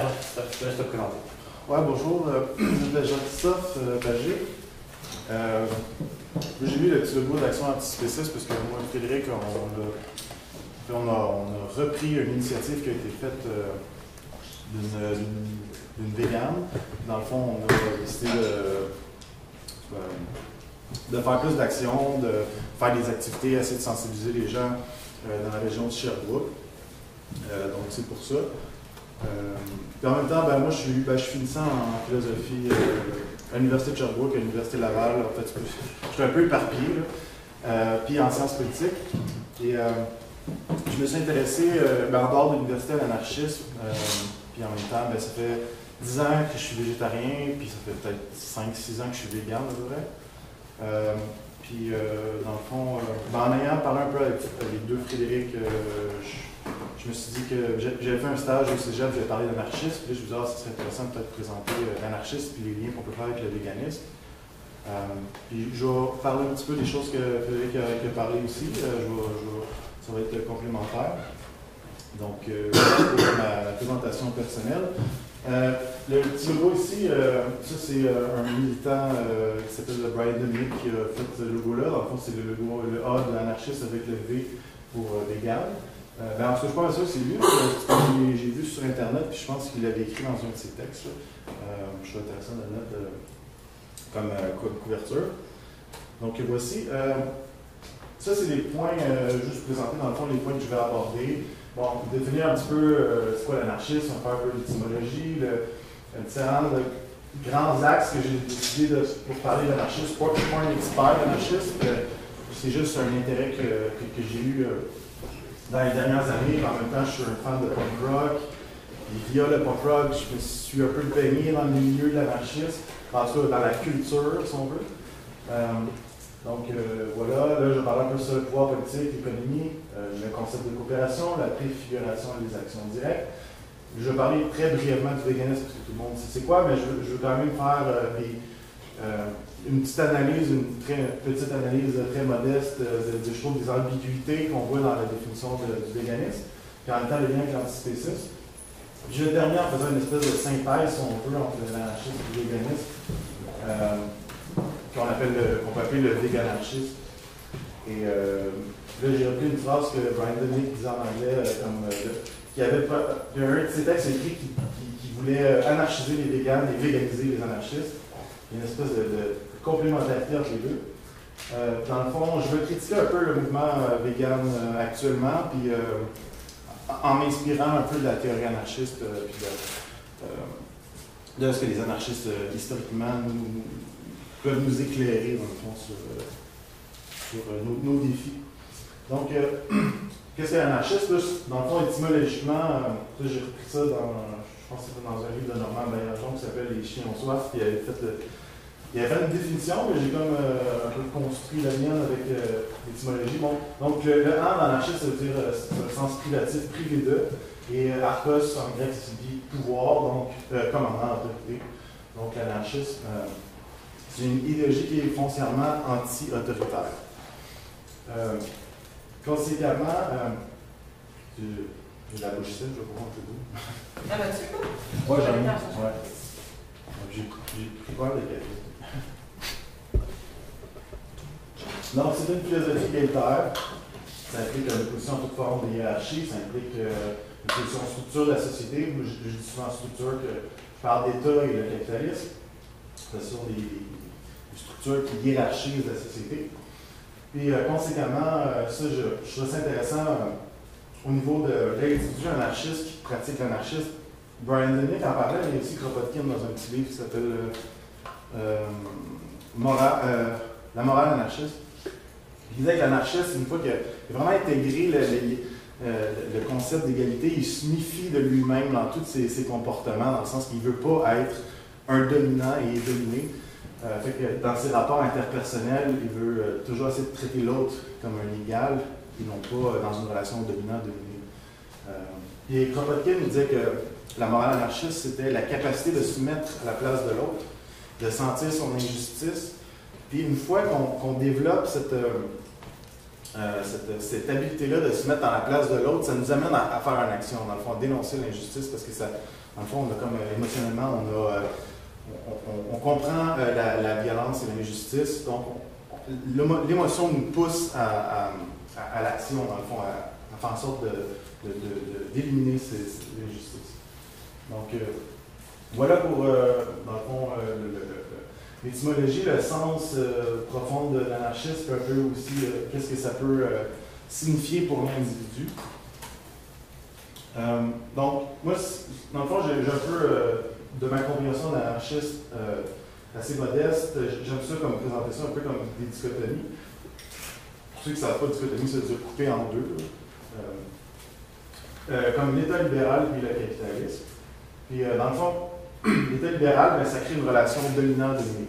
Jean-Christophe, je te laisse te présenter. Ouais, bonjour, je m'appelle Jean-Christophe Bagé. J'ai vu le petit logo d'Action Antispéciste parce que moi et Frédéric, on a repris une initiative qui a été faite d'une végane. Dans le fond, on a décidé de faire plus d'actions, de faire des activités, essayer de sensibiliser les gens dans la région de Sherbrooke. Donc c'est pour ça. Puis en même temps, moi je suis finissant en philosophie à l'Université de Sherbrooke, à l'Université Laval. En fait, je suis un peu éparpillé, puis en sciences politiques. Et je me suis intéressé en dehors de l'université à l'anarchisme. Puis en même temps, ça fait 10 ans que je suis végétarien, puis ça fait peut-être 5-6 ans que je suis vegan, à peu près. Puis dans le fond, en ayant parlé un peu avec les deux Frédéric, je me suis dit que j'avais fait un stage au cégep, j'avais parlé d'anarchisme, puis je me suis dit, ce serait intéressant de peut-être présenter l'anarchisme et les liens qu'on peut faire avec le véganisme. Puis je vais parler un petit peu des choses que Frédéric a parlé aussi, ça va être complémentaire. Donc, pour ma présentation personnelle. Le petit logo ici, ça c'est un militant qui s'appelle Brian Dominic qui a fait ce logo-là. Dans le fond, c'est le logo, le A de l'anarchiste avec le V pour vegan. En tout cas, je pense que c'est lui, j'ai vu sur Internet, puis je pense qu'il l'avait écrit dans un de ses textes. Je trouve intéressant de le mettre comme couverture. Donc voici. Ça, c'est les points, juste présenter dans le fond les points que je vais aborder. Bon, définir un petit peu c'est quoi l'anarchisme, on va faire un peu l'étymologie, différents grands axes que j'ai décidé pour parler d'anarchisme. Pas un expert d'anarchisme, c'est juste un intérêt que j'ai eu dans les dernières années. En même temps, je suis un fan de punk rock. Et via le punk rock, je me suis un peu baigné dans le milieu de l'anarchisme, en tout cas dans la culture, si on veut. Voilà, là je vais parler un peu sur le pouvoir politique, l'économie, le concept de coopération, la préfiguration et les actions directes. Je vais parler très brièvement du véganisme, parce que tout le monde sait c'est quoi, mais je veux quand même faire une petite analyse, une petite analyse très modeste je trouve des ambiguïtés qu'on voit dans la définition du véganisme, puis en même temps le lien avec l'antispécisme. Je vais terminer en faisant une espèce de synthèse, si on veut, entre l'anarchisme et le véganisme. Qu'on peut appeler le véganarchisme. Et là, j'ai repris une phrase que Brian Dominic disait en anglais, il y avait un de ses textes écrits qui voulait anarchiser les véganes et véganiser les anarchistes. Il y a une espèce de complémentarité entre les deux. Dans le fond, je veux critiquer un peu le mouvement vegan actuellement, puis en m'inspirant un peu de la théorie anarchiste, puis de ce que les anarchistes, historiquement, peuvent nous éclairer, dans le fond, sur nos défis. Donc, qu'est-ce que l'anarchiste? Dans le fond, étymologiquement, j'ai repris ça je pense que c'était dans un livre de Normand Baillargeon qui s'appelle Les chiens ont soif, puis il avait fait une définition, mais j'ai comme un peu construit la mienne avec l'étymologie. Bon, donc, le an d'anarchiste, ça veut dire le sens privatif, privé de, et archos, en grec, ça signifie pouvoir, donc commandant, autorité. Donc, l'anarchisme, c'est une idéologie qui est foncièrement anti-autoritaire. Conséquemment, j'ai la bouche sèche, je vais pouvoir un peu d'eau. Ah ben tu peux? Moi j'en ai. Ouais. J'ai pris peur des cafés. Donc, c'est une philosophie égalitaire. Ça implique une opposition à toute forme de hiérarchie, ça implique une position structure de la société. Moi, je dis souvent structure que je parle d'État et le capitalisme. Ce sont des structures qui hiérarchisent la société. Puis, conséquemment, ça, je trouve ça intéressant au niveau de l'individu anarchiste qui pratique l'anarchisme. Brian Dominic en parlait, mais aussi Kropotkin dans un petit livre qui s'appelle La morale anarchiste. Il disait que l'anarchiste, une fois qu'il a vraiment intégré le concept d'égalité, il se méfie de lui-même dans tous ses comportements, dans le sens qu'il ne veut pas être un dominant et dominé. Fait que dans ses rapports interpersonnels, il veut toujours essayer de traiter l'autre comme un égal et non pas dans une relation dominant-dominé. Et Kropotkin disait que la morale anarchiste, c'était la capacité de se mettre à la place de l'autre, de sentir son injustice. Puis une fois qu'on développe cette habileté-là de se mettre dans la place de l'autre, ça nous amène à faire une action, dans le fond, à dénoncer l'injustice, parce que ça, dans le fond, on a comme émotionnellement, on comprend la violence et l'injustice, donc l'émotion nous pousse à l'action, dans le fond, à faire en sorte d'éliminer l'injustice. Donc, voilà pour, dans le fond, l'étymologie, le sens profond de l'anarchisme, un peu aussi qu'est-ce que ça peut signifier pour l'individu. Donc, moi, dans le fond, j'ai un peu de ma compréhension d'anarchiste assez modeste. J'aime ça comme présenter ça un peu comme des dichotomies. Pour ceux qui ne savent pas, dichotomie, ça veut dire couper en deux. Comme l'État libéral puis le capitalisme. Puis, dans le fond, l'État libéral, ben, ça crée une relation dominant-dominé.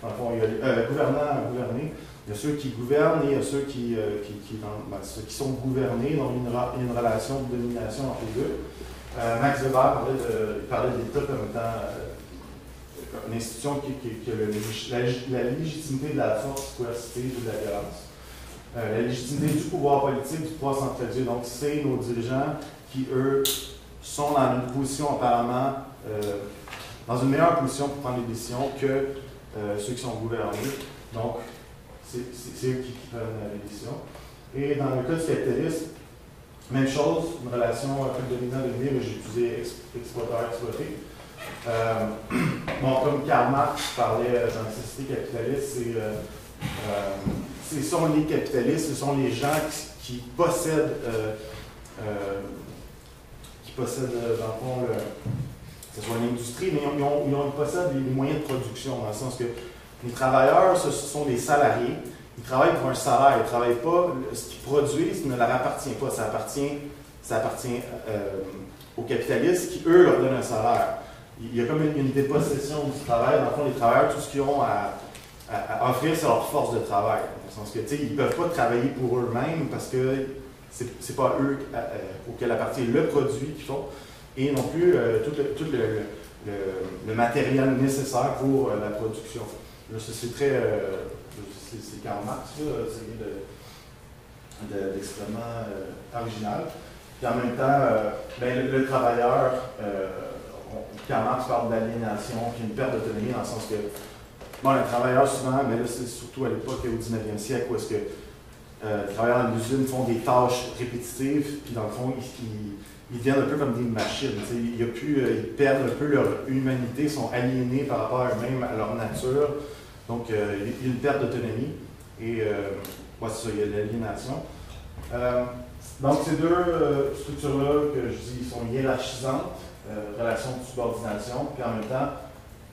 Dans le fond, il y a gouvernant-gouverné. Il y a ceux qui gouvernent et il y a ceux ceux qui sont gouvernés. Donc, il y a une relation de domination entre les deux. Max Weber parlait de l'État comme étant une institution qui a la légitimité de la force coercitive ou de la violence. La légitimité du pouvoir politique, du pouvoir centralisé. Donc, c'est nos dirigeants qui, eux, sont dans une position apparemment, dans une meilleure position pour prendre des décisions que ceux qui sont gouvernés. Donc, c'est eux qui prennent les décisions. Et dans le cas du capitalisme, même chose, une relation un peu dominant-dominé, mais j'ai utilisé exploiteur-exploité. Bon, comme Karl Marx parlait dans la société capitaliste, ce sont les capitalistes, ce sont les gens qui possèdent, dans le fond, que ce soit l'industrie, mais ils possèdent les moyens de production, dans le sens que les travailleurs, ce sont des salariés, ils travaillent pour un salaire, ils ne travaillent pas, ce qu'ils produisent ne leur appartient pas, ça appartient aux capitalistes qui, eux, leur donnent un salaire. Il y a comme une dépossession du travail, dans le fond, les travailleurs, tout ce qu'ils ont à offrir, c'est leur force de travail, dans le sens que, ils ne peuvent pas travailler pour eux-mêmes parce que c'est pas eux auxquels appartient le produit qu'ils font, et non plus tout le matériel nécessaire pour la production. Là, c'est très... c'est Karl Marx, c'est d'extrêmement original. Puis en même temps, le travailleur, Karl Marx parle d'aliénation, puis une perte d'autonomie dans le sens que, bon, les travailleurs souvent, mais là c'est surtout à l'époque au 19e siècle, où est-ce que les travailleurs dans l'usine font des tâches répétitives, puis dans le fond, ils deviennent un peu comme des machines. Ils perdent un peu leur humanité, sont aliénés par rapport à eux-mêmes, à leur nature. Donc, il y a une perte d'autonomie. Et, c'est ça, il y a l'aliénation. Donc, ces deux structures-là, que je dis, sont hiérarchisantes, relation de subordination, puis en même temps,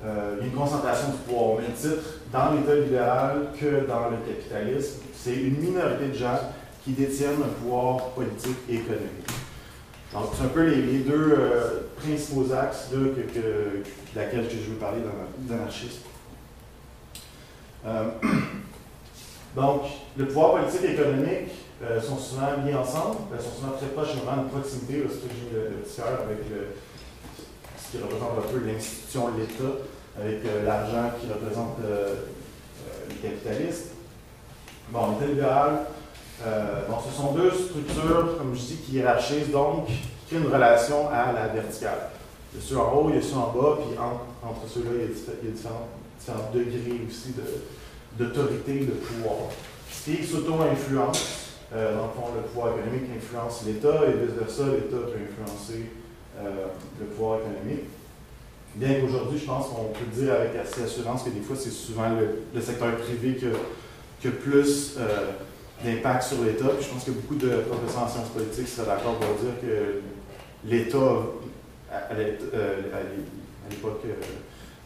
il y a une concentration du pouvoir au même titre dans l'État libéral que dans le capitalisme. C'est une minorité de gens qui détiennent un pouvoir politique et économique. Donc, c'est un peu les deux principaux axes de laquelle je veux parler dans l'anarchisme. Donc, le pouvoir politique et économique sont souvent liés ensemble, sont souvent très proches, vraiment une proximité, c'est ce que j'ai mis le petit cœur avec ce qui représente un peu l'institution, l'État, avec l'argent qui représente les capitalistes. Bon, l'État libéral, ce sont deux structures, comme je dis, qui hiérarchisent, donc, qui créent une relation à la verticale. Il y a ceux en haut, il y a ceux en bas, puis entre ceux-là, il y a différents degrés aussi d'autorité, de pouvoir. Ce qui s'auto-influence, dans le fond, le pouvoir économique influence l'État, et vice-versa, l'État peut influencer le pouvoir économique. Bien qu'aujourd'hui, je pense qu'on peut dire avec assez d'assurance que des fois, c'est souvent le secteur privé qui a plus d'impact sur l'État. Puis je pense que beaucoup de professeurs en sciences politiques seraient d'accord pour dire que l'État, à l'époque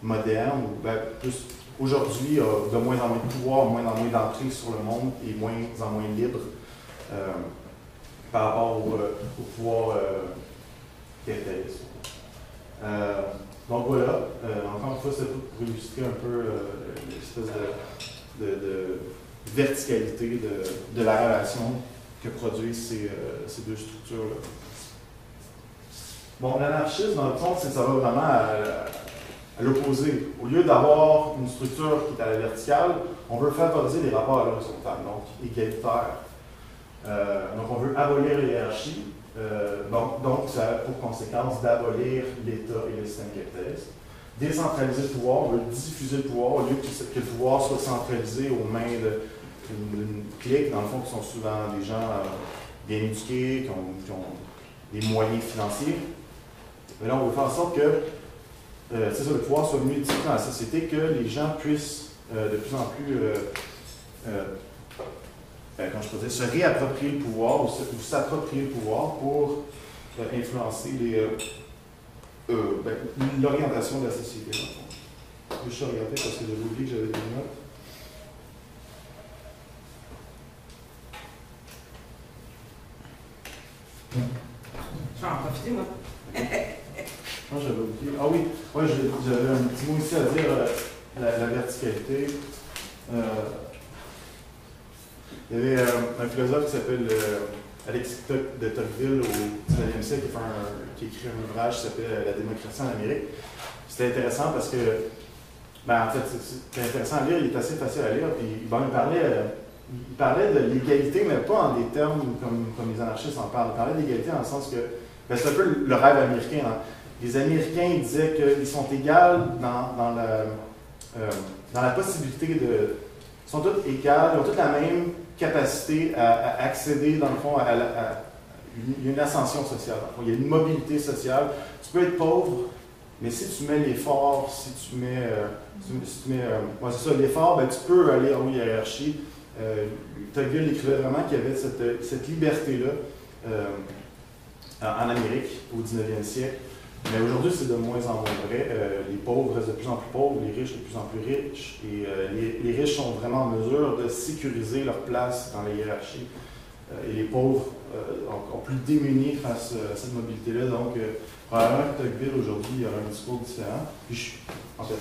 moderne, ou plus aujourd'hui, a de moins en moins de pouvoir, moins en moins d'entrée sur le monde et moins en moins libre par rapport au pouvoir capitaliste. Donc voilà, encore une fois, c'est pour illustrer un peu l'espèce de verticalité de la relation que produisent ces deux structures-là. Bon, l'anarchisme, dans le fond, ça va vraiment à l'opposé. Au lieu d'avoir une structure qui est à la verticale, on veut favoriser les rapports à l'horizontale, donc égalitaires. Donc, on veut abolir les hiérarchies. Donc, ça a pour conséquence d'abolir l'État et le système capitaliste. Décentraliser le pouvoir, on veut diffuser le pouvoir au lieu que le pouvoir soit centralisé aux mains d'une clique, dans le fond, qui sont souvent des gens bien éduqués, qui ont des moyens financiers. Mais là, on veut faire en sorte que c'est ça, le pouvoir soit mieux distribué dans la société, que les gens puissent de plus en plus quand je peux dire, se réapproprier le pouvoir ou s'approprier le pouvoir pour influencer l'orientation de la société. Je vais juste regarder parce que j'avais oublié que j'avais des notes. Je vais en profiter, moi. Non, j'avais oublié. Ah oui, ouais, j'avais un petit mot ici à dire, la verticalité. Il y avait un philosophe qui s'appelle Alexis de Tocqueville au 19e siècle qui a écrit un ouvrage qui s'appelle La démocratie en Amérique. C'était intéressant parce que, en fait, c'est intéressant à lire, il est assez facile à lire. Puis, il parlait de l'égalité, mais pas en des termes comme les anarchistes en parlent. Il parlait d'égalité dans le sens que, c'est un peu le rêve américain. Hein. Les Américains disaient qu'ils sont égaux dans la possibilité de. Ils sont tous égaux, ils ont toutes la même capacité à accéder, dans le fond, il y a une ascension sociale. Il y a une mobilité sociale. Tu peux être pauvre, mais si tu mets l'effort, si tu mets c'est ça, l'effort, tu peux aller en hiérarchie. Tocqueville écrivait vraiment qu'il y avait cette liberté-là en Amérique au 19e siècle. Mais aujourd'hui, c'est de moins en moins vrai. Les pauvres restent de plus en plus pauvres, les riches de plus en plus riches. Et les riches sont vraiment en mesure de sécuriser leur place dans la hiérarchie. Et les pauvres ont plus démunis face à cette mobilité-là. Donc, probablement que Tocqueville, aujourd'hui, il y aura un discours différent. Puis, en fait,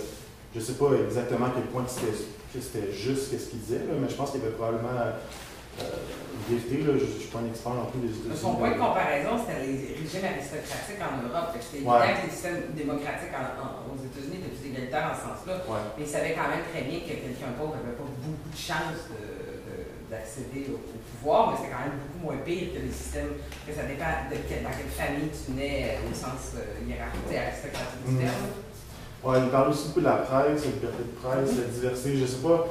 je ne sais pas exactement à quel point c'était juste ce qu'il disait, là, mais je pense qu'il y avait probablement vérité, là, je ne suis pas un expert non plus des États-Unis. Son point de comparaison, c'était les régimes aristocratiques en Europe. C'était évident que les systèmes démocratiques aux États-Unis étaient plus égalitaires en ce sens-là. Ouais. Mais il savait quand même très bien que quelqu'un pauvre n'avait pas beaucoup de chance d'accéder au pouvoir, mais c'est quand même beaucoup moins pire que les systèmes, que ça dépend dans quelle famille tu nais au sens hiérarchique aristocratique du terme. Ouais, il parle aussi beaucoup de la presse, la liberté de presse, la diversité. Je ne sais pas.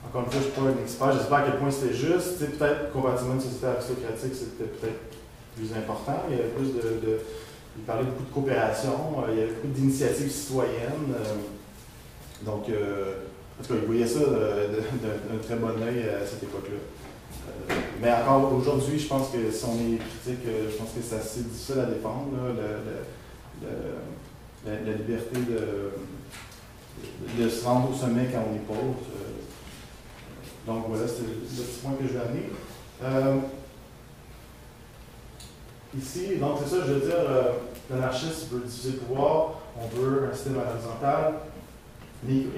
Encore une fois, je ne suis pas un expert, je ne sais pas à quel point c'était juste. Peut-être comparativement à une société aristocratique, c'était peut-être plus important. Il y avait plus il parlait beaucoup de coopération, il y avait beaucoup d'initiatives citoyennes. Donc, en tout cas, il voyait ça d'un très bon œil à cette époque-là. Mais encore aujourd'hui, je pense que si on est critique, je pense que c'est assez difficile à défendre, là, la liberté de se rendre au sommet quand on est pauvre. Donc voilà, c'est le petit point que je vais amener. Ici, donc c'est ça, je veux dire, l'anarchiste veut diviser le pouvoir, on veut un système horizontal, une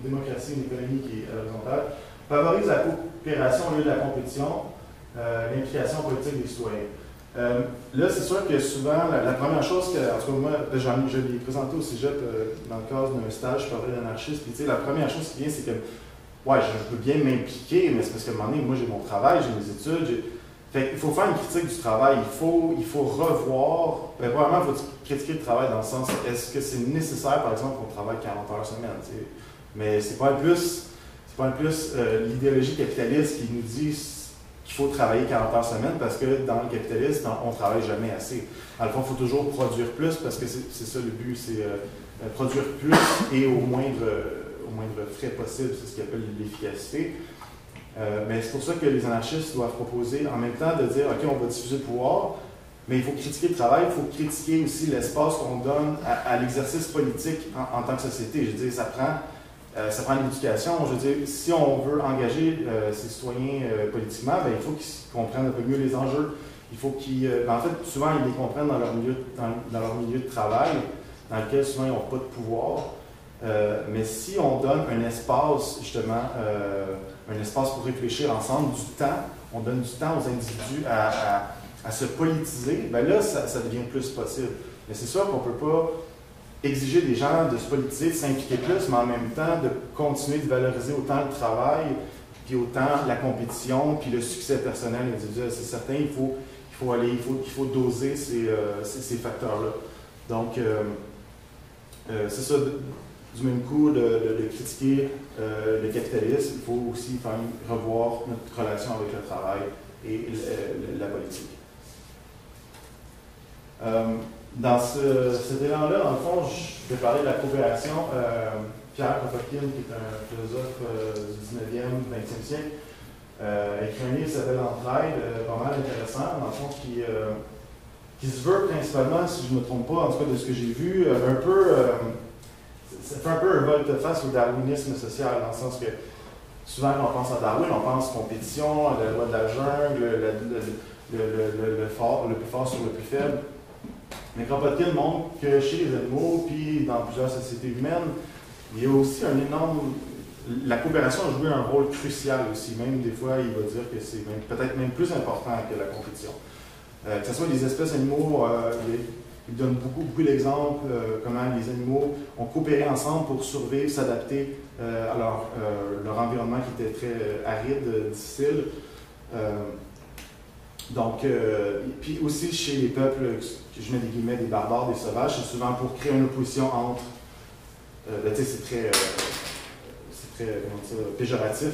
démocratie, une économie qui est horizontale, favorise la coopération au lieu de la compétition, l'implication politique des citoyens. Là, c'est sûr que souvent, la première chose que, en tout cas, moi, je l'ai présenté au cégep dans le cadre d'un stage, je parlais d'anarchiste, puis tu sais, la première chose qui vient, c'est que ouais, je peux bien m'impliquer, mais c'est parce qu'à un moment donné, moi j'ai mon travail, j'ai mes études. Fait il faut faire une critique du travail, il faut revoir. Probablement, il faut critiquer le travail dans le sens, est-ce que c'est nécessaire, par exemple, qu'on travaille 40 heures semaine? T'sais? Mais c'est pas un plus l'idéologie capitaliste qui nous dit qu'il faut travailler 40 heures semaine parce que dans le capitalisme, on ne travaille jamais assez. Dans le fond, il faut toujours produire plus parce que c'est ça le but, c'est produire plus et au moindre frais possible, c'est ce qu'ils appellent l'efficacité. Mais c'est pour ça que les anarchistes doivent proposer en même temps de dire, OK, on va diffuser le pouvoir, mais il faut critiquer le travail, il faut critiquer aussi l'espace qu'on donne à l'exercice politique en tant que société. Je veux dire, ça prend l'éducation. Je veux dire, si on veut engager ces citoyens politiquement, il faut qu'ils comprennent un peu mieux les enjeux. Il faut qu'ils... en fait, souvent, ils les comprennent dans leur milieu de travail, dans lequel souvent, ils n'ont pas de pouvoir. Mais si on donne un espace, justement, un espace pour réfléchir ensemble, du temps, on donne du temps aux individus à se politiser, bien là, ça devient plus possible. Mais c'est sûr qu'on ne peut pas exiger des gens de se politiser, de s'impliquer plus, mais en même temps de continuer de valoriser autant le travail puis autant la compétition, puis le succès personnel individuel. C'est certain, il faut doser ces facteurs-là. Donc, c'est ça, du même coup, de critiquer le capitalisme, il faut aussi revoir notre relation avec le travail et la politique. Dans cet élan-là, dans le fond, je vais parler de la coopération. Pierre Kropotkin, qui est un philosophe du 19e, 20e siècle, a écrit un livre qui s'appelle Entraide, pas mal intéressant, dans le fond, qui se veut principalement, si je ne me trompe pas, en tout cas de ce que j'ai vu, ça fait un peu un volte-face au darwinisme social, dans le sens que souvent quand on pense à Darwin, on pense compétition, la loi de la jungle, le plus fort sur le plus faible. Mais Kropotkin montre que chez les animaux, puis dans plusieurs sociétés humaines, il y a aussi un énorme... La coopération a joué un rôle crucial aussi. Même des fois, il va dire que c'est peut-être même plus important que la compétition. Que ce soit les espèces animaux, il donne beaucoup d'exemples comment les animaux ont coopéré ensemble pour survivre, s'adapter à leur environnement qui était très aride, difficile. Puis aussi chez les peuples, je mets des guillemets, des barbares, des sauvages, c'est souvent pour créer une opposition entre... c'est très péjoratif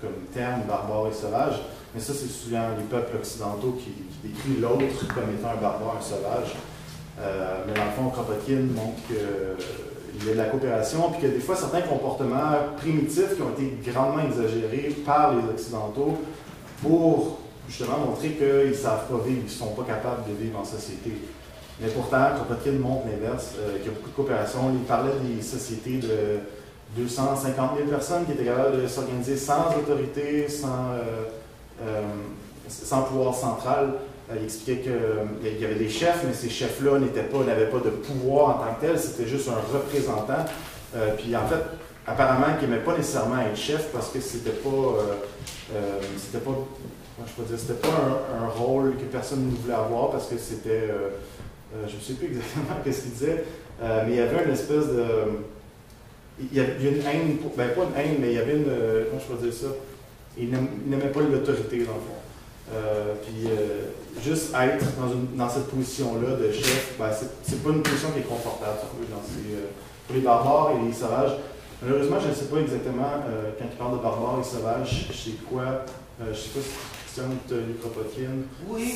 comme terme, barbare et sauvage, mais ça c'est souvent les peuples occidentaux qui décrivent l'autre comme étant un barbare, un sauvage. Mais dans le fond, Kropotkin montre qu'il y a de la coopération, puis qu'il y a des fois certains comportements primitifs qui ont été grandement exagérés par les Occidentaux pour justement montrer qu'ils ne savent pas vivre, ils ne sont pas capables de vivre en société. Mais pourtant, Kropotkin montre l'inverse, qu'il y a beaucoup de coopération. Il parlait des sociétés de 250 000 personnes qui étaient capables de s'organiser sans autorité, sans pouvoir central. Il expliquait qu'il y avait des chefs, mais ces chefs-là n'avaient pas de pouvoir en tant que tel, c'était juste un représentant. Puis en fait, apparemment, qu'il n'aimait pas nécessairement être chef parce que c'était pas un rôle que personne ne voulait avoir parce que c'était... je ne sais plus exactement ce qu'il disait, mais il y avait une espèce de... Il y a une haine, pas une haine, mais il y avait une... comment je peux dire ça? Il n'aimait pas l'autorité, dans le fond. Puis juste être dans cette position-là de chef, c'est pas une position qui est confortable pour les barbares et les sauvages. Malheureusement, je ne sais pas exactement, quand il parle de barbares et sauvages, c'est quoi, je ne sais pas si de Kropotkin. Oui.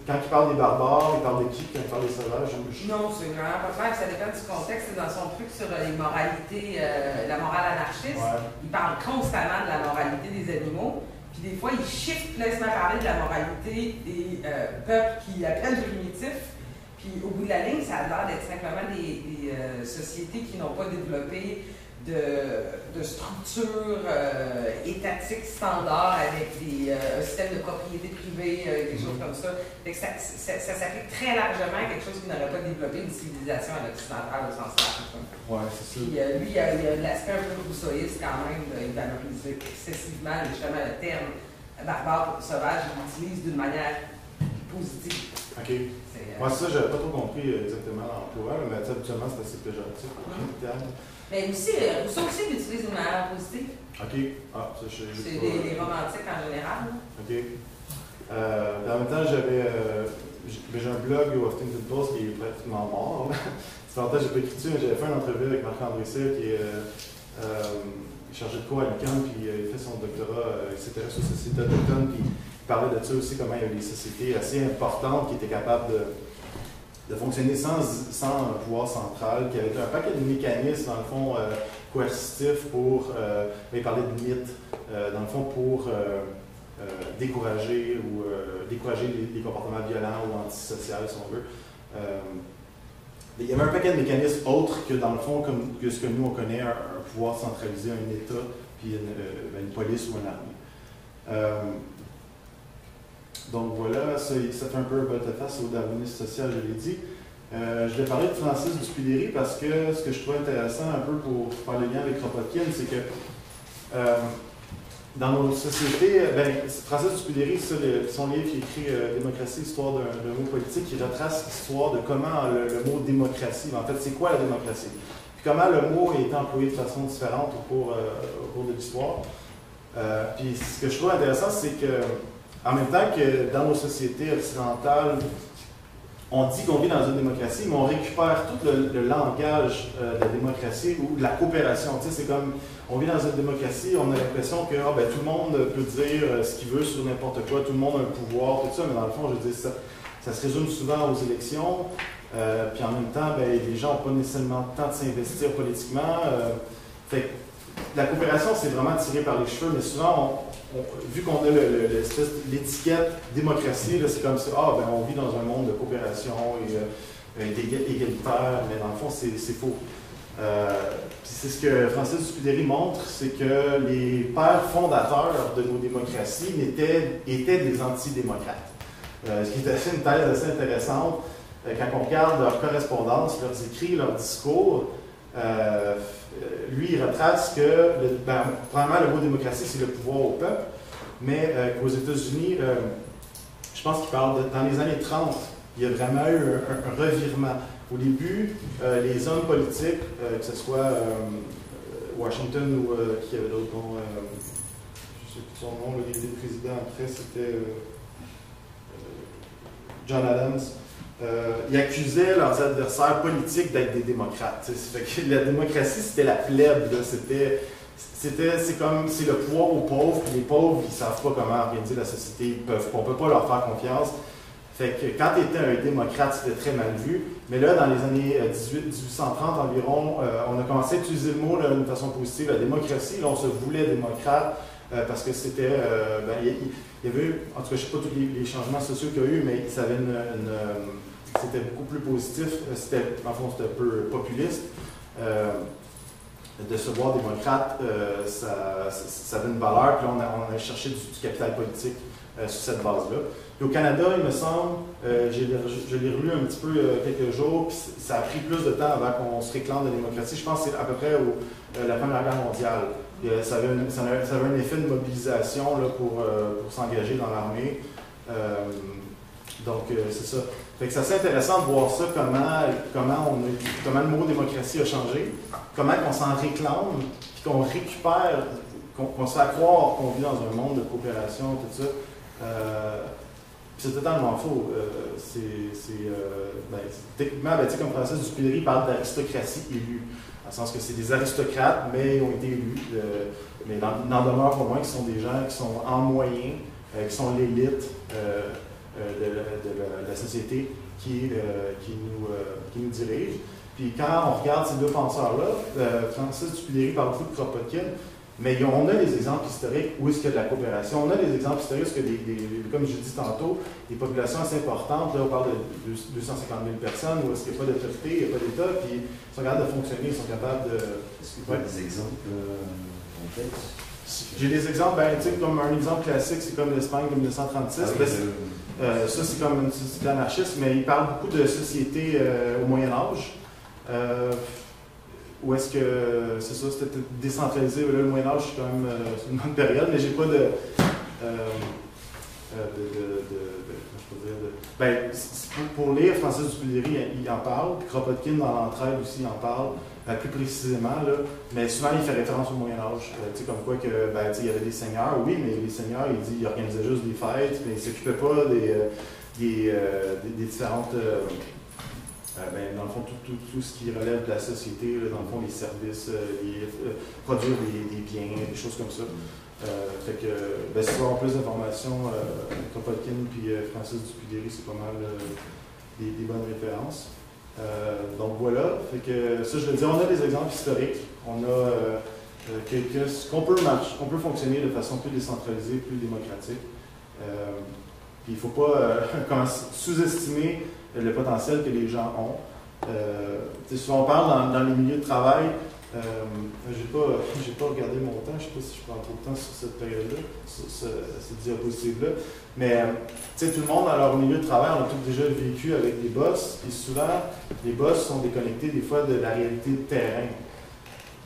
Quand il parle des barbares, il parle de qui quand il parle des sauvages? Non, c'est vraiment pas clair. Ça dépend du contexte. Dans son truc sur les moralités, la morale anarchiste, il parle constamment de la moralité des animaux. Puis des fois, il shift, laisse-moi parler de la moralité des peuples qui appellent primitifs. Puis au bout de la ligne, ça a l'air d'être simplement des sociétés qui n'ont pas développé de structures étatiques standards avec un système de propriété privée, quelque chose comme ça. Ça s'applique très largement à quelque chose qui n'aurait pas développé une civilisation à l'occidental au sens large. Ouais, c'est ça. Puis lui, il y a l'aspect un peu rousseauiste quand même, il valorise excessivement justement le terme barbare sauvage, il l'utilise d'une manière positive. OK. Moi, ça, je n'avais pas trop compris exactement l'emploi, mais habituellement, c'est assez péjoratif. Mais aussi, Rousseau aussi l'utilise d'une manière positive. OK. Ah, ça, je c'est les romantiques en général. OK. En même temps, j'ai un blog au Huffington Post qui est pratiquement mort. Ça fait longtemps que je n'ai pas écrit dessus, mais j'avais fait une entrevue avec Marc-André Cyr qui est chargé de cours à l'UQAM, puis il fait son doctorat, etc. sur la société autochtone, puis il parlait de ça aussi, comment il y avait des sociétés assez importantes qui étaient capables de fonctionner sans pouvoir central, qui avait un paquet de mécanismes, dans le fond, coercitifs pour, il parlait de mythes, dans le fond, pour décourager les comportements violents ou antisociaux, si on veut. Il y avait un paquet de mécanismes autres que, dans le fond, que ce que nous, on connaît, un pouvoir centralisé, un État, puis une police ou une armée. Donc voilà, ça fait un peu volte-face au darwinisme social, je l'ai dit. Je vais parler de Francis Dupuy-Derry parce que ce que je trouve intéressant un peu pour faire le lien avec Kropotkin, c'est que dans nos sociétés, Francis Dupuy-Derry, son livre qui écrit Démocratie, histoire d'un mot politique, qui retrace l'histoire de comment le mot démocratie, en fait, c'est quoi la démocratie? puis comment le mot a été employé de façon différente au cours de l'histoire. Puis ce que je trouve intéressant, c'est que en même temps que dans nos sociétés occidentales, on dit qu'on vit dans une démocratie, mais on récupère tout le langage de la démocratie ou de la coopération. Tu sais, c'est comme, on vit dans une démocratie, on a l'impression que tout le monde peut dire ce qu'il veut sur n'importe quoi, tout le monde a un pouvoir, tout ça, mais dans le fond, je veux dire, ça se résume souvent aux élections, puis en même temps, les gens n'ont pas nécessairement le temps de s'investir politiquement. Fait que la coopération, c'est vraiment tiré par les cheveux, mais souvent, vu qu'on a l'étiquette démocratie, c'est comme ça, on vit dans un monde de coopération et égalitaire, mais dans le fond, c'est faux. Puis c'est ce que Francis Dupuy-Derry montre, c'est que les pères fondateurs de nos démocraties étaient des antidémocrates. Ce qui est assez une thèse assez intéressante. Quand on regarde leur correspondance, leurs écrits, leurs discours, lui, il retrace que, probablement, le mot démocratie, c'est le pouvoir au peuple, mais qu'aux États-Unis, je pense qu'il parle dans les années 30, il y a vraiment eu un revirement. Au début, les hommes politiques, que ce soit Washington ou qui avait d'autres noms, je ne sais plus son nom, les présidents après, c'était John Adams. Ils accusaient leurs adversaires politiques d'être des démocrates. Fait que la démocratie, c'était la plèbe. C'est le pouvoir aux pauvres, puis les pauvres, ils ne savent pas comment organiser la société, on ne peut pas leur faire confiance. Fait que quand tu étais un démocrate, c'était très mal vu. Mais là, dans les années 1830 environ, on a commencé à utiliser le mot d'une façon positive, la démocratie. Là, on se voulait démocrate parce que c'était... il y avait eu, en tout cas, je ne sais pas tous les changements sociaux qu'il y a eu, mais ça avait c'était beaucoup plus positif. En fond, c'était un peu populiste. De se voir démocrate, ça avait une valeur. Puis là, on a cherché du capital politique sur cette base-là. Puis au Canada, il me semble, je l'ai relu un petit peu quelques jours, puis ça a pris plus de temps avant qu'on se réclame de démocratie. Je pense que c'est à peu près la Première Guerre mondiale. Ça avait un effet de mobilisation là, pour s'engager dans l'armée. Donc, c'est ça. Fait que c'est assez intéressant de voir ça, comment le mot démocratie a changé, comment on s'en réclame, puis qu'on récupère, qu'on se fait croire qu'on vit dans un monde de coopération, tout ça. C'est totalement faux. Techniquement, comme Francis Dupuy-Derry parle d'aristocratie élue, dans le sens que c'est des aristocrates, mais ils ont été élus. Mais n'en demeure pas moins qu'ils sont des gens qui sont en moyen, qui sont l'élite de la société qui nous dirige. Puis quand on regarde ces deux penseurs-là, Francis Dupuy-Derry parle beaucoup de Kropotkin, mais on a des exemples historiques où est-ce qu'il y a de la coopération. On a des exemples historiques où, comme je dis tantôt, des populations assez importantes, là on parle de 250 000 personnes, où est-ce qu'il n'y a pas d'autorité, il n'y a pas d'État, puis ils sont capables de fonctionner, ils sont capables de... Est-ce que tu as des exemples en tête? J'ai des exemples, comme un exemple classique, c'est comme l'Espagne de 1936. Ça, c'est comme une société anarchiste, mais il parle beaucoup de sociétés au Moyen-Âge. Où est-ce que, c'est ça, c'était décentralisé. Là, le Moyen-Âge, c'est quand même une bonne période, mais j'ai pas pour lire, Francis Dupuy-Derry, il en parle, puis Kropotkin dans l'entraide aussi, il en parle, plus précisément, là, mais souvent il fait référence au Moyen-Âge. Comme quoi que, il y avait des seigneurs, oui, mais les seigneurs, ils organisaient juste des fêtes, mais ils ne s'occupaient pas des différentes... dans le fond, tout ce qui relève de la société, là, dans le fond, les services, produire des biens, des choses comme ça. Fait que, si tu veux avoir plus d'informations, Kropotkin puis Francis Dupuy-Derry, c'est pas mal des bonnes références. Donc voilà, fait que ça, je veux dire, on a des exemples historiques, on a qu'on peut fonctionner de façon plus décentralisée, plus démocratique. Puis il ne faut pas sous-estimer le potentiel que les gens ont. Souvent on parle dans les milieux de travail, j'ai pas regardé mon temps, je ne sais pas si je prends trop de temps sur cette période-là, sur cette diapositive-là, mais tout le monde dans leur milieu de travail, on a tous déjà vécu avec des boss, et souvent les boss sont déconnectés des fois de la réalité de terrain.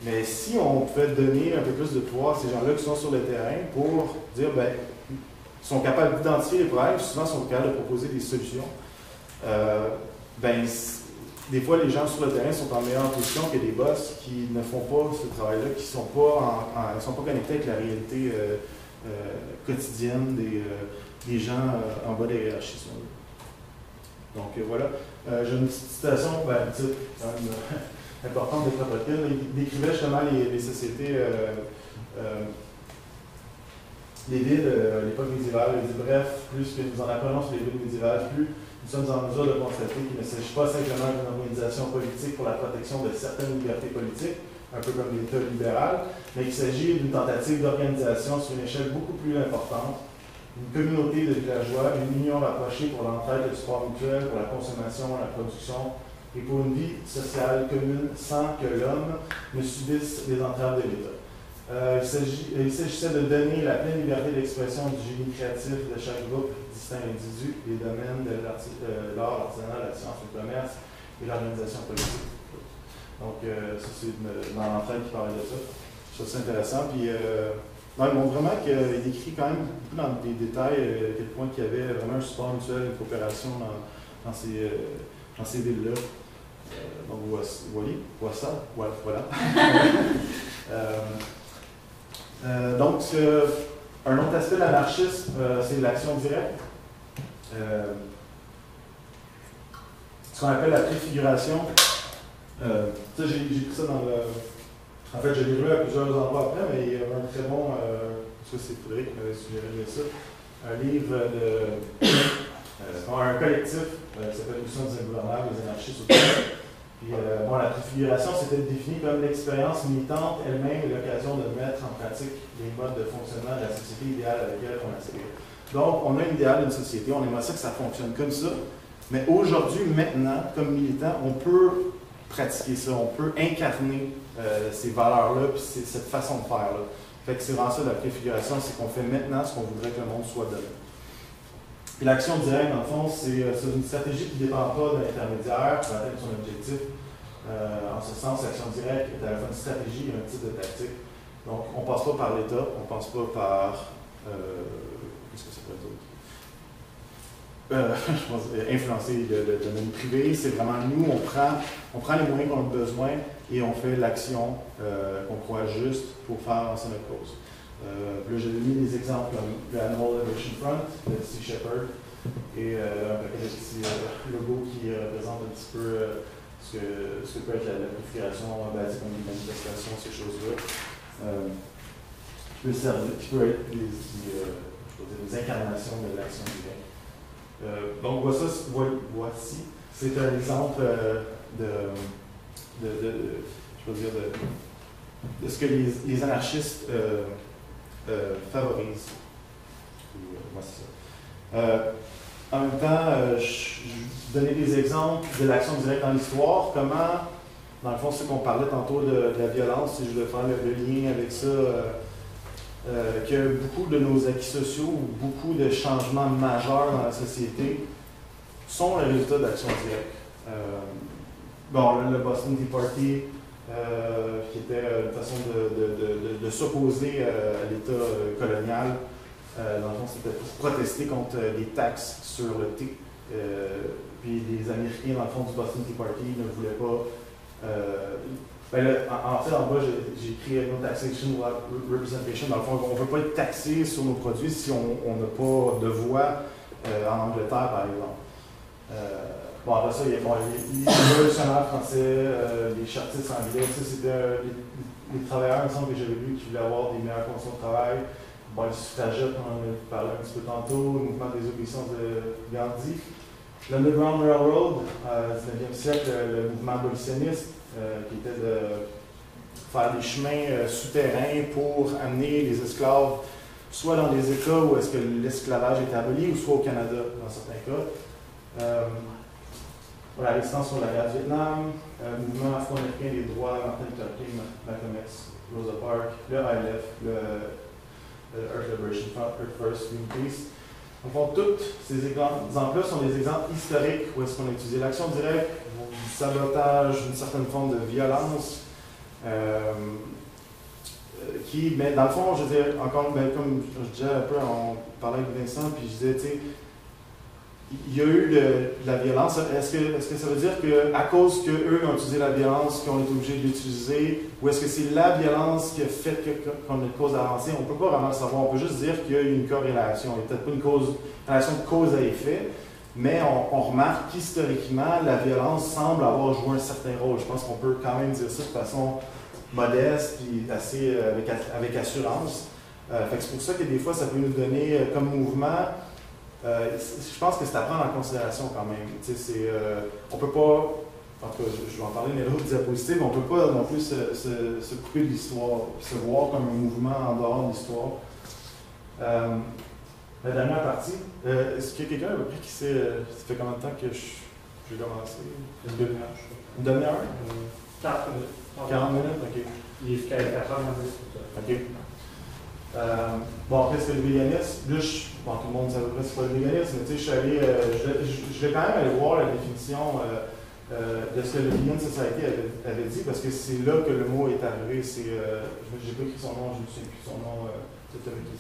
Mais si on pouvait donner un peu plus de pouvoir à ces gens-là qui sont sur le terrain pour dire, ils sont capables d'identifier les problèmes, souvent ils sont capables de proposer des solutions, des fois, les gens sur le terrain sont en meilleure position que des boss qui ne font pas ce travail-là, qui ne sont pas connectés avec la réalité quotidienne des gens en bas des hiérarchies. Donc voilà. J'ai une petite citation, une petite, quand même importante de Kropotkin. Il décrivait justement les sociétés, les villes à l'époque médiévale. Il dit bref, plus que nous en apprenons sur les villes médiévales, plus nous sommes en mesure de constater qu'il ne s'agit pas simplement d'une organisation politique pour la protection de certaines libertés politiques, un peu comme l'État libéral, mais qu'il s'agit d'une tentative d'organisation sur une échelle beaucoup plus importante, une communauté de villageois, une union rapprochée pour l'entraide, le support mutuel, pour la consommation, la production, et pour une vie sociale commune sans que l'homme ne subisse les entraves de l'État. Il s'agissait de donner la pleine liberté d'expression du génie créatif de chaque groupe distinct individu, les domaines de l'art, l'artisanat, la science, le commerce et l'organisation politique. Donc, ça, c'est dans l'entraide qui parlait de ça. Je trouve ça intéressant. Puis, non, ils montrent vraiment qu'il décrit quand même beaucoup dans des détails à quel point il y avait vraiment un support mutuel, une coopération dans ces villes-là. Donc, voilà. Donc, un autre aspect de l'anarchisme, c'est l'action directe. Ce qu'on appelle la préfiguration. Ça, j'ai pris ça dans le. En fait, je l'ai lu à plusieurs endroits après, mais il y a un très bon. Parce que c'est Frédéric qui m'avait suggéré ça. Un livre un collectif qui s'appelle Mission des Ingouvernables, les anarchistes au Québec. Puis, la préfiguration, c'était défini comme l'expérience militante elle-même et l'occasion de mettre en pratique les modes de fonctionnement de la société idéale à laquelle on aspire. Donc, on a un idéal d'une société, on aimerait ça que ça fonctionne comme ça, mais aujourd'hui, maintenant, comme militant, on peut pratiquer ça, on peut incarner ces valeurs-là et cette façon de faire-là. Fait que c'est vraiment ça la préfiguration, c'est qu'on fait maintenant ce qu'on voudrait que le monde soit demain. Puis l'action directe, dans le fond, c'est une stratégie qui ne dépend pas d'un intermédiaire pour atteindre son objectif. En ce sens, l'action directe est à la fois une stratégie et un type de tactique. Donc, on ne passe pas par l'État, on ne passe pas par... qu'est-ce que ça peut être? Je pense influencer le domaine privé. C'est vraiment nous, on prend les moyens qu'on a besoin et on fait l'action qu'on croit juste pour faire avancer notre cause. Là, j'avais mis des exemples comme le Animal Liberation Front de Sea Shepherd et un paquet de petits logos qui représentent un petit peu ce que peut être la préfiguration basique comme des manifestations, ces choses-là. Qui peut être des incarnations de l'action directe. Donc voici, c'est un exemple de ce que les anarchistes favorisent. Moi, c'est ça. En même temps, je donnais des exemples de l'action directe dans l'histoire. Comment, dans le fond, c'est qu'on parlait tantôt de la violence, si je veux faire le lien avec ça, que beaucoup de nos acquis sociaux, beaucoup de changements majeurs dans la société sont le résultat d'action directe. Le Boston Tea Party, qui était une façon de s'opposer à l'État colonial. Dans le fond, c'était pour protester contre les taxes sur le thé. Puis les Américains, dans le fond, du Boston Tea Party ne voulaient pas... en fait, en bas, j'ai écrit No Taxation Without Representation. Dans le fond, on ne veut pas être taxé sur nos produits si on n'a pas de voix en Angleterre, par exemple. Après ça, il y a les révolutionnaires français, les chartistes anglais. C'était les travailleurs, il me semble que j'avais lu, qui voulaient avoir des meilleures conditions de travail. Les suffragettes, on en a parlé un petit peu tantôt, le mouvement des obéissances de Gandhi. L'Underground Railroad, au 19e siècle, le mouvement abolitionniste, qui était de faire des chemins souterrains pour amener les esclaves soit dans les États où est-ce que l'esclavage était aboli, ou soit au Canada, dans certains cas. La résistance sur la guerre du Vietnam, mouvement afro-américain des droits, Martin Luther King, Malcolm X, Rosa Parks, le ILF, le Earth Liberation Front, Earth First, Greenpeace. Donc, tous ces exemples-là sont des exemples historiques où est-ce qu'on a utilisé l'action directe, du sabotage, une certaine forme de violence, mais dans le fond, je veux dire, encore, comme je disais un peu, on parlait avec Vincent, puis je disais, tu sais, il y a eu de la violence. Est-ce que ça veut dire qu'à cause qu'eux ont utilisé la violence, qu'on est obligé de l'utiliser, ou est-ce que c'est la violence qui a fait qu'on a une cause avancée? On ne peut pas vraiment le savoir. On peut juste dire qu'il y a eu une corrélation. Il n'y a peut-être pas une relation de cause à effet, mais on remarque qu'historiquement, la violence semble avoir joué un certain rôle. Je pense qu'on peut quand même dire ça de façon modeste et assez avec assurance. C'est pour ça que des fois, ça peut nous donner comme mouvement. Je pense que c'est à prendre en considération quand même. On peut pas, en tout cas, je vais en parler dans l'autre diapositive, on ne peut pas non plus se couper de l'histoire, se voir comme un mouvement en dehors de l'histoire. La dernière partie, est-ce qu'il y a quelqu'un à peu près qui sait, ça fait combien de temps que j'ai commencé? Une demi-heure, je crois. Une demi-heure? 40 minutes. 40 minutes, ok. Il est jusqu'à 4h10. Ok. Bon, qu'est-ce que le véganisme? Là, tout le monde sait à peu près c'est pas le véganisme, mais tu sais, je vais quand même aller voir la définition de ce que le Vegan Society avait dit, parce que c'est là que le mot est arrivé. J'ai pas écrit son nom, je me souviens plus son nom.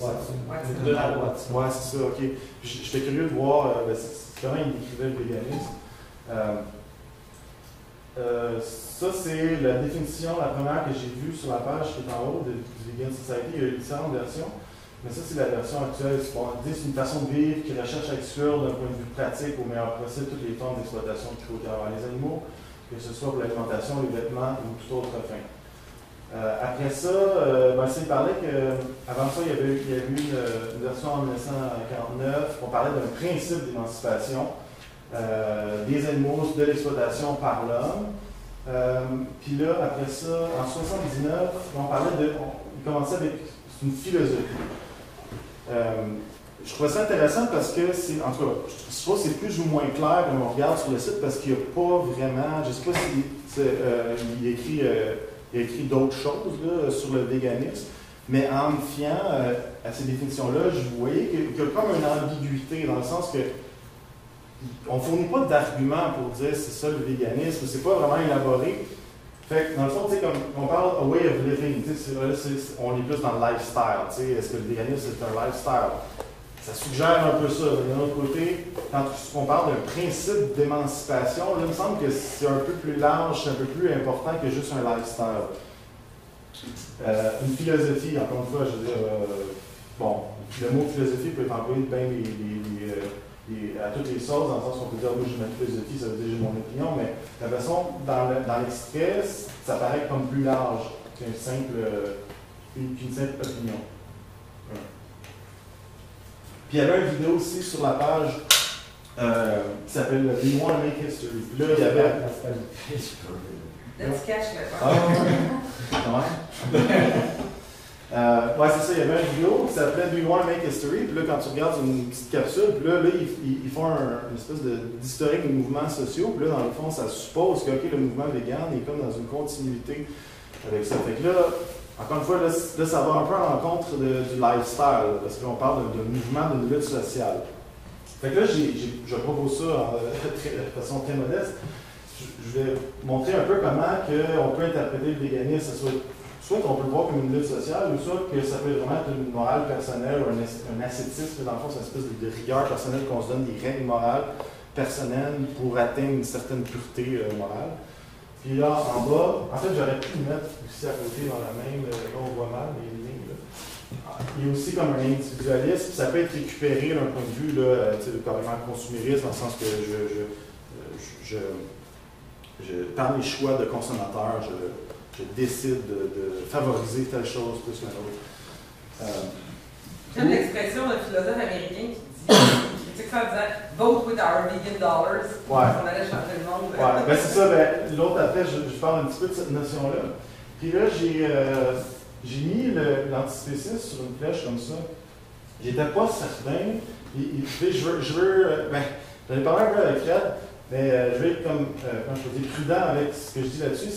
Ouais, c'est ça, ok. J'étais curieux de voir comment il décrivait le véganisme. Ça, c'est la définition, la première que j'ai vue sur la page qui est en haut du Vegan Society. Il y a eu différentes versions, mais ça, c'est la version actuelle. C'est une façon de vivre qui recherche à exclure d'un point de vue pratique au meilleur possible toutes les formes d'exploitation qu'il faut avoir les animaux, que ce soit pour l'alimentation, les vêtements ou toute autre fin. Après ça, il parlait qu'avant ça, il y avait eu une version en 1949, on parlait d'un principe d'émancipation des animaux, de l'exploitation par l'homme. Puis là, après ça, en 1979, on commençait avec une philosophie. Je trouvais ça intéressant parce que en tout cas, je trouve que c'est plus ou moins clair quand on regarde sur le site parce qu'il n'y a pas vraiment, je ne sais pas s'il il a écrit d'autres choses là, sur le véganisme, mais en me fiant à ces définitions-là, je voyais qu'il y a comme une ambiguïté dans le sens que on ne fournit pas d'arguments pour dire c'est ça le véganisme, c'est pas vraiment élaboré. Fait que dans le fond, comme on parle a way of living, on est plus dans le lifestyle. Est-ce que le véganisme c'est un lifestyle? Ça suggère un peu ça. D'un autre côté, quand on parle d'un principe d'émancipation, il me semble que c'est un peu plus large, c'est un peu plus important que juste un lifestyle. Une philosophie, encore une fois, je veux dire, le mot philosophie peut être employé à toutes les sauces, dans le sens qu'on peut dire, oui, j'ai ma philosophie, ça veut dire j'ai mon opinion, mais la façon, dans l'extrait, ça paraît comme plus large qu'une simple opinion. Puis il y avait une vidéo aussi sur la page qui s'appelle Do You Want to Make History? Puis là, il y avait. Là, tu caches le ouais, c'est ça, il y avait une vidéo qui s'appelait Do You Want to Make History? Puis là, quand tu regardes une petite capsule, puis là ils font une espèce d'historique des mouvements sociaux. Puis là, dans le fond, ça suppose que le mouvement vegan est comme dans une continuité avec ça. Fait que là, encore une fois, là, ça va un peu à l'encontre du lifestyle, parce qu'on parle d'un mouvement, d'une lutte sociale. Fait que là, je propose ça de façon très modeste. Je vais montrer un peu comment on peut interpréter le véganisme. Soit on peut le voir comme une lutte sociale, ou soit que ça peut vraiment être une morale personnelle ou un ascétisme, dans le fond, c'est une espèce de rigueur personnelle qu'on se donne des règles morales personnelles pour atteindre une certaine pureté morale. Puis là, en bas, en fait, j'aurais pu le mettre aussi à côté dans la même, là, on voit mal les lignes. Là. Il y a aussi comme un individualisme, ça peut être récupéré d'un point de vue là, carrément consumériste, dans le sens que par mes choix de consommateur, je décide de favoriser telle chose plus qu'une autre. J'aime l'expression d'un philosophe américain qui critique ça en disant « Vote with our vegan dollars ». Ouais. On allait changer le monde. Ouais, ben c'est ça. L'autre après, je parle un petit peu de cette notion-là. Puis là, j'ai mis l'antispécisme sur une flèche comme ça. J'étais pas certain. J'en ai parlé un peu avec Fred, mais je vais être comme je dis, prudent avec ce que je dis là-dessus.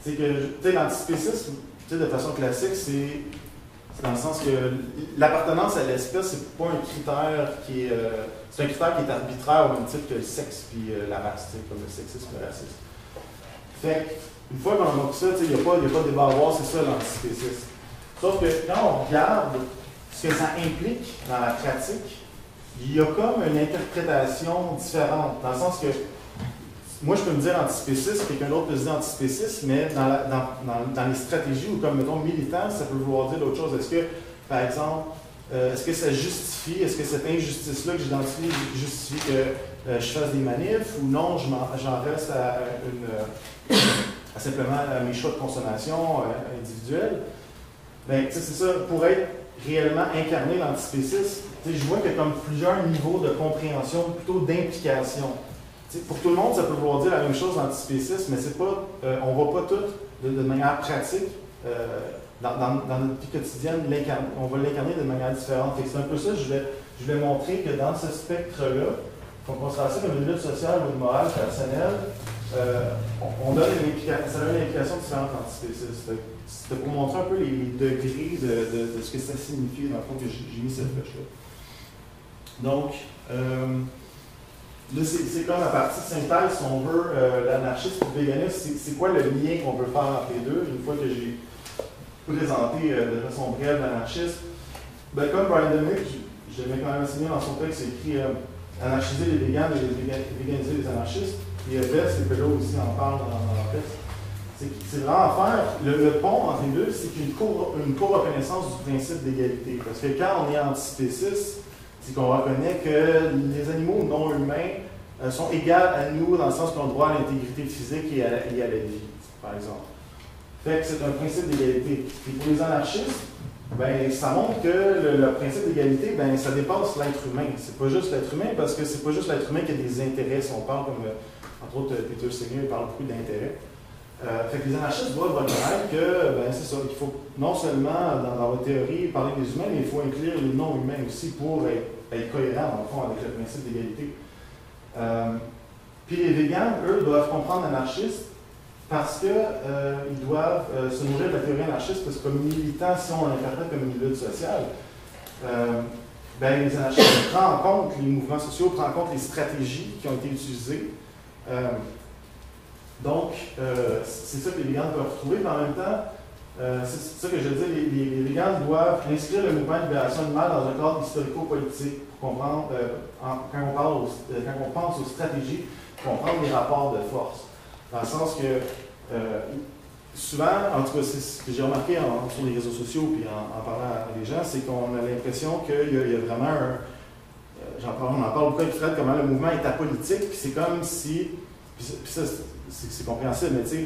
C'est que l'antispécisme, de façon classique, c'est dans le sens que l'appartenance à l'espèce, c'est pas un critère qui est. C'est un critère qui est arbitraire au même titre que le sexe puis la race, comme le sexisme et le racisme. Fait une fois qu'on a ça, il n'y a pas de débat à avoir, c'est ça l'antispécisme. Sauf que quand on regarde ce que ça implique dans la pratique, il y a comme une interprétation différente, dans le sens que moi, je peux me dire antispéciste, quelqu'un d'autre peut se dire antispéciste, mais dans les stratégies ou comme, mettons, militant, ça peut vouloir dire d'autres choses. Est-ce que, par exemple, est-ce que ça justifie, est-ce que cette injustice-là que j'identifie justifie que je fasse des manifs ou non, j'en reste à simplement à mes choix de consommation individuels? Bien, c'est ça, pour être réellement incarné l'antispécisme, je vois qu'il y a comme plusieurs niveaux de compréhension, plutôt d'implication. Pour tout le monde, ça peut vouloir dire la même chose, l'antispécisme, mais c'est pas, on ne va pas tout de manière pratique dans notre vie quotidienne, on va l'incarner de manière différente. C'est un peu ça, je voulais montrer que dans ce spectre-là, qu'on considère ça comme une lutte sociale ou une morale personnelle, on a ça a une implication différente l'antispécisme. C'était pour montrer un peu les degrés de ce que ça signifie, dans le fond, que j'ai mis cette flèche-là. Donc, là, c'est comme la partie de synthèse, si on veut, l'anarchisme et le véganisme, c'est quoi le lien qu'on veut faire entre les deux, une fois que j'ai présenté de façon brève l'anarchisme. Ben, comme Brian Demick, j'avais quand même enseigné dans son texte, c'est écrit anarchiser les végans et véganiser les anarchistes. Et Bess et Pelot aussi en parlent dans leur texte. C'est vraiment faire le pont entre les deux, c'est une co-reconnaissance du principe d'égalité. Parce que quand on est antispéciste, c'est qu'on reconnaît que les animaux non humains sont égaux à nous dans le sens qu'on a droit à l'intégrité physique et à la vie, par exemple. Fait que c'est un principe d'égalité. Et pour les anarchistes, ben, ça montre que le principe d'égalité, ben, ça dépasse l'être humain. C'est pas juste l'être humain, parce que c'est pas juste l'être humain qui a des intérêts. Si on parle comme, entre autres, Peter Singer parle beaucoup d'intérêts. Fait que les anarchistes doivent reconnaître que, ben, c'est ça, qu'il faut non seulement, dans votre théorie, parler des humains, mais il faut inclure les non-humains aussi pour être cohérent, dans le fond, avec le principe d'égalité. Puis les végans, eux, doivent comprendre l'anarchiste parce qu'ils doivent se nourrir de la théorie anarchiste, parce que comme militants, si on l'interprète comme une lutte sociale, ben, les anarchistes prennent en compte les mouvements sociaux, prennent en compte les stratégies qui ont été utilisées. Donc, c'est ça que les végans doivent retrouver, mais en même temps, c'est ça que je dis, les végans doivent inscrire le mouvement de libération animale dans un cadre historico-politique pour comprendre, quand on pense aux stratégies, comprendre les rapports de force. Dans le sens que, souvent, en tout cas, c'est ce que j'ai remarqué sur les réseaux sociaux puis en parlant à des gens, c'est qu'on a l'impression qu'il y a vraiment on en parle beaucoup avec Fred, comment le mouvement est apolitique, puis c'est comme si, puis ça, c'est compréhensible, mais tu sais,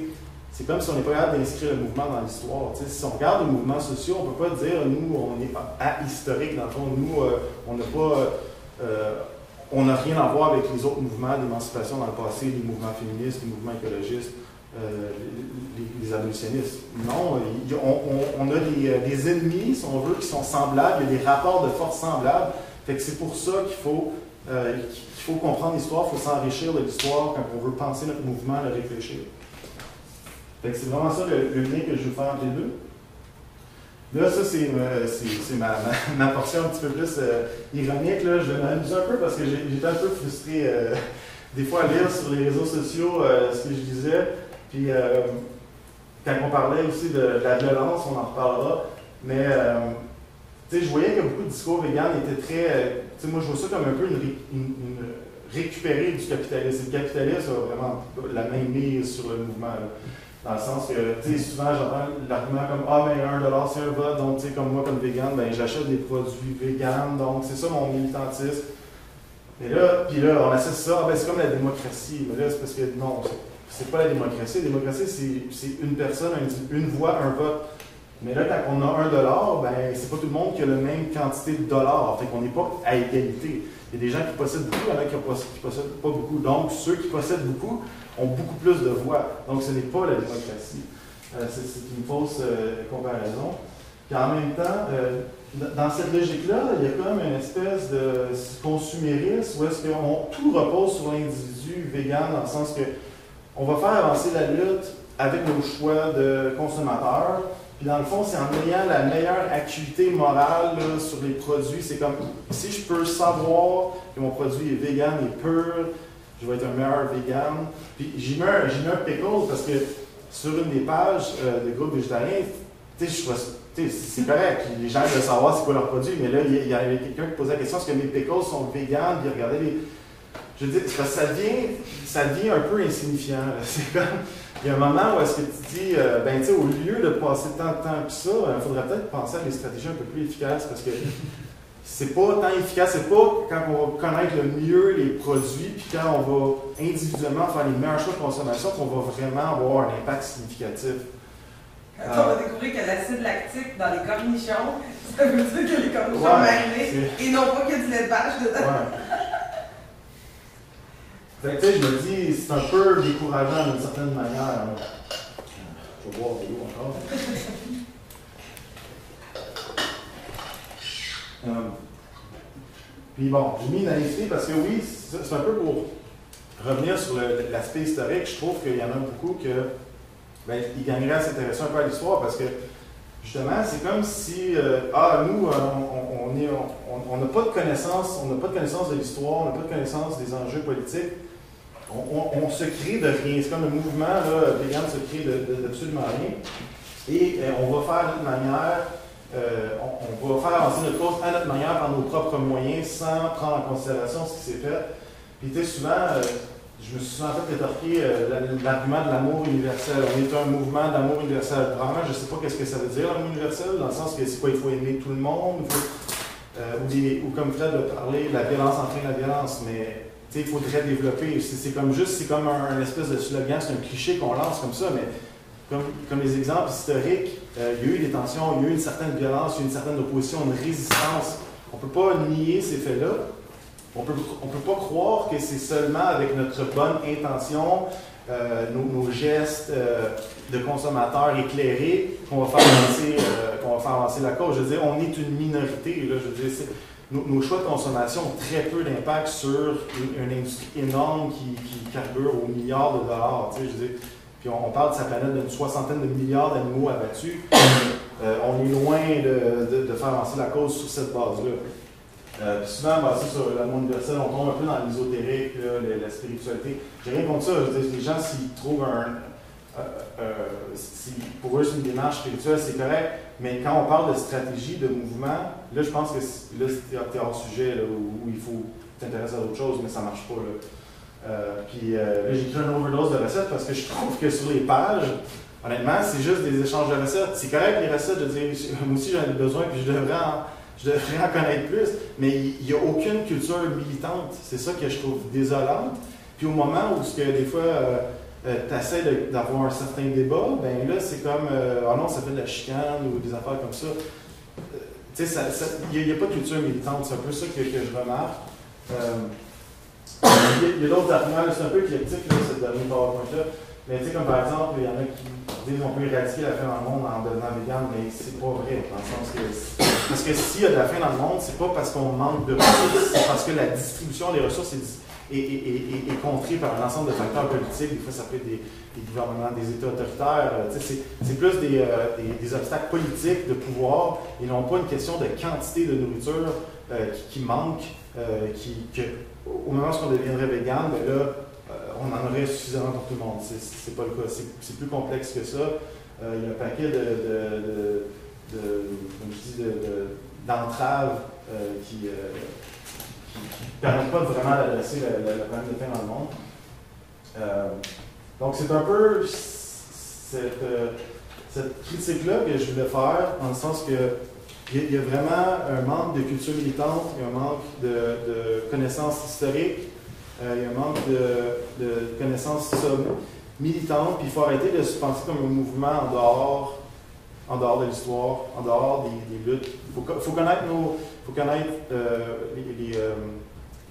c'est comme si on n'est pas capable d'inscrire le mouvement dans l'histoire. Si on regarde les mouvements sociaux, on ne peut pas dire, nous, on est ahistorique, dans le fond, nous, on n'a pas... on n'a rien à voir avec les autres mouvements d'émancipation dans le passé, les mouvements féministes, les mouvements écologistes, les abolitionnistes. Non, on a des ennemis, si on veut, qui sont semblables, il y a des rapports de force semblables. Fait que c'est pour ça qu'il faut comprendre l'histoire, il faut s'enrichir de l'histoire quand on veut penser notre mouvement, le réfléchir. Fait que c'est vraiment ça le lien que je veux faire entre les deux. Là, ça, c'est ma portion un petit peu plus ironique. Là. Je vais m'amuser un peu parce que j'étais un peu frustré des fois à lire sur les réseaux sociaux ce que je disais. Puis quand on parlait aussi de la violence, on en reparlera. Mais je voyais que beaucoup de discours véganes étaient très... moi, je vois ça comme un peu une récupérée du capitalisme. Le capitalisme a vraiment la main mise sur le mouvement. Là. Dans le sens que, souvent, j'entends l'argument comme « Ah, mais $1, c'est un vote, donc, comme moi, comme vegan, ben, j'achète des produits véganes, donc c'est ça mon militantisme. » Et là, puis là, on associe ça, ben, c'est comme la démocratie. Mais là, c'est parce que non, c'est pas la démocratie. La démocratie, c'est une personne, une voix, un vote. Mais là, quand on a $1, ben, c'est pas tout le monde qui a la même quantité de dollars. Fait qu'on n'est pas à égalité. Il y a des gens qui possèdent beaucoup, il y en a qui possèdent pas beaucoup. Donc, ceux qui possèdent beaucoup ont beaucoup plus de voix. Donc, ce n'est pas la démocratie. C'est une fausse comparaison. Puis en même temps, dans cette logique-là, il y a comme une espèce de consumérisme où est-ce que tout repose sur l'individu vegan, dans le sens que on va faire avancer la lutte avec nos choix de consommateurs. Puis dans le fond, c'est en ayant la meilleure acuité morale là, sur les produits. C'est comme, si je peux savoir que mon produit est vegan et pur, je vais être un meilleur vegan. Puis j'ai mis un pickle parce que sur une des pages des groupes végétariens, je c'est correct, les gens veulent savoir c'est quoi leur produit, mais là, il y avait quelqu'un qui posait la question, est-ce que mes pickles sont véganes, puis regardez les... Je veux dire, ça devient un peu insignifiant. C'est comme, il y a un moment où est-ce que tu dis, ben tu sais, au lieu de passer tant de temps que ça, il faudrait peut-être penser à des stratégies un peu plus efficaces, parce que c'est pas tant efficace, c'est pas quand on va connaître le mieux les produits, puis quand on va individuellement faire les meilleurs choix de consommation qu'on va vraiment avoir un impact significatif. Quand on va découvrir que l'acide lactique dans les cornichons, ça veut dire que les cornichons marinés et non pas qu'il y a du lait de vache dedans. Fait que tu sais, je me dis, c'est un peu décourageant d'une certaine manière. Je vais boire de l'eau encore. Puis bon, j'ai mis une naïveté parce que oui, c'est un peu pour revenir sur l'aspect historique. Je trouve qu'il y en a beaucoup que ils gagneraient à s'intéresser un peu à l'histoire parce que justement, c'est comme si nous, on n'a pas de connaissance, de l'histoire, on n'a pas de connaissance des enjeux politiques. On se crée de rien. C'est comme un mouvement, là, vegan se crée d'absolument rien. Et on va faire notre manière. On va faire avancer notre cause à notre manière par nos propres moyens sans prendre en considération ce qui s'est fait. Puis tu sais, souvent, je me suis souvent fait rétorquer l'argument de l'amour universel. On est un mouvement d'amour universel. Vraiment, je ne sais pas qu'est-ce que ça veut dire l'amour universel, dans le sens que c'est quoi, il faut aimer tout le monde, ou comme Fred l'a parlé, la violence entraîne la violence, mais il faudrait développer. C'est comme un espèce de slogan, c'est un cliché qu'on lance comme ça, mais comme les exemples historiques, il y a eu des tensions, il y a eu une certaine violence, il y a eu une certaine opposition, une résistance. On ne peut pas nier ces faits-là. On peut pas croire que c'est seulement avec notre bonne intention, nos gestes de consommateurs éclairés qu'on va faire avancer la cause. Je veux dire, on est une minorité. Là, je veux dire, nos choix de consommation ont très peu d'impact sur une industrie énorme qui carbure aux milliards de dollars. Tu sais, je veux dire, puis on parle de sa planète d'une 60aine de milliards d'animaux abattus. On est loin de faire avancer la cause sur cette base-là. Souvent, basé sur l'amour universel, on tombe un peu dans l'ésotérique, la spiritualité. J'ai rien contre ça. Je veux dire, les gens, s'ils trouvent pour eux, c'est une démarche spirituelle, c'est correct. Mais quand on parle de stratégie, de mouvement, là, je pense que là, c'est hors sujet, là, où il faut t'intéresser à d'autres choses, mais ça ne marche pas. Là. Là, j'ai écrit un overdose de recettes parce que je trouve que sur les pages, honnêtement, c'est juste des échanges de recettes. C'est correct les recettes, je veux dire, moi aussi j'en ai besoin, puis je devrais en connaître plus, mais il n'y a aucune culture militante. C'est ça que je trouve désolante. Puis au moment où des fois tu essaies d'avoir un certain débat, ben là c'est comme oh non, ça fait de la chicane ou des affaires comme ça. Tu sais, il n'y a pas de culture militante, c'est un peu ça que je remarque. Il y a d'autres arguments, c'est un peu critique, ce dernier PowerPoint-là. Mais tu sais, comme par exemple, il y en a qui disent qu'on peut éradiquer la faim dans le monde en devenant vegan, mais c'est pas vrai, dans le sens que... Parce que s'il y a de la faim dans le monde, c'est pas parce qu'on manque de ressources, c'est parce que la distribution des ressources est contrée par un ensemble de facteurs politiques. Des fois, ça peut être des gouvernements, des États autoritaires. C'est plus des obstacles politiques de pouvoir et non pas une question de quantité de nourriture qui manque, au moment où on deviendrait vegan, ben là, on en aurait suffisamment pour tout le monde. C'est pas le cas. C'est plus complexe que ça. Il y a un paquet d'entraves qui ne permettent pas vraiment d'adresser le problème de faim dans le monde. Donc, c'est un peu cette critique-là que je voulais faire, dans le sens que il y a vraiment un manque de culture militante, il y a un manque de connaissances historiques, il y a un manque de connaissances militantes, puis il faut arrêter de se penser comme un mouvement en dehors de l'histoire, en dehors des luttes. Il faut connaître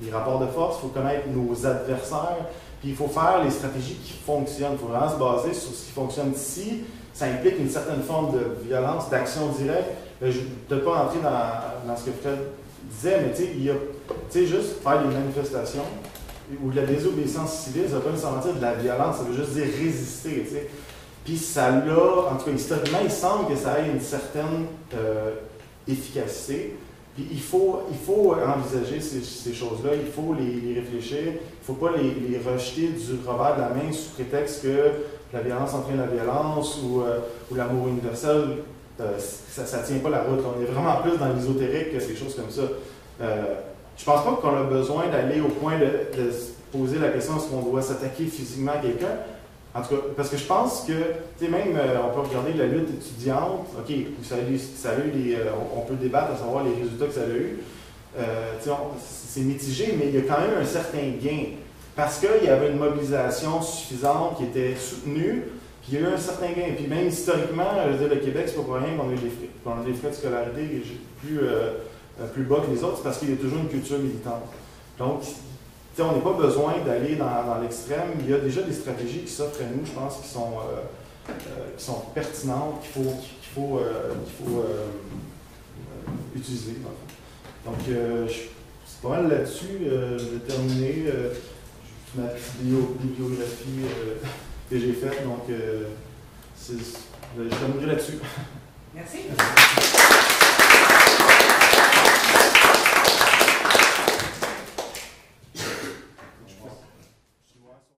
les rapports de force, il faut connaître nos adversaires, puis il faut faire les stratégies qui fonctionnent. Il faut vraiment se baser sur ce qui fonctionne. Si ça implique une certaine forme de violence, d'action directe, je ne vais peut-être pas entrer dans ce que Fred disait, mais tu sais, juste faire des manifestations ou de la désobéissance civile, ça ne veut pas nécessairement dire de la violence, ça veut juste dire résister, tu sais. Puis ça l'a, en tout cas historiquement, il semble que ça ait une certaine efficacité. Puis il faut envisager ces choses-là, il faut les réfléchir, il ne faut pas les rejeter du revers de la main sous prétexte que la violence entraîne la violence ou l'amour universel ça tient pas la route. On est vraiment plus dans l'ésotérique que des choses comme ça. Je pense pas qu'on a besoin d'aller au point de se poser la question est-ce qu'on doit s'attaquer physiquement à quelqu'un. En tout cas, parce que je pense que, tu sais, même, on peut regarder la lutte étudiante, OK, on peut débattre à savoir les résultats que ça a eu. C'est mitigé, mais il y a quand même un certain gain. Parce qu'il y avait une mobilisation suffisante qui était soutenue, puis il y a eu un certain gain. Puis même historiquement, je veux dire, le Québec, c'est pas pour rien qu'on a des frais de scolarité plus bas que les autres, c'est parce qu'il y a toujours une culture militante. Donc, on n'a pas besoin d'aller dans l'extrême. Il y a déjà des stratégies qui s'offrent à nous, je pense, qui sont pertinentes, qu'il faut utiliser. Donc, c'est pas mal là-dessus. Je vais terminer ma bibliographie que j'ai faite. Donc, je terminerai là-dessus. Merci.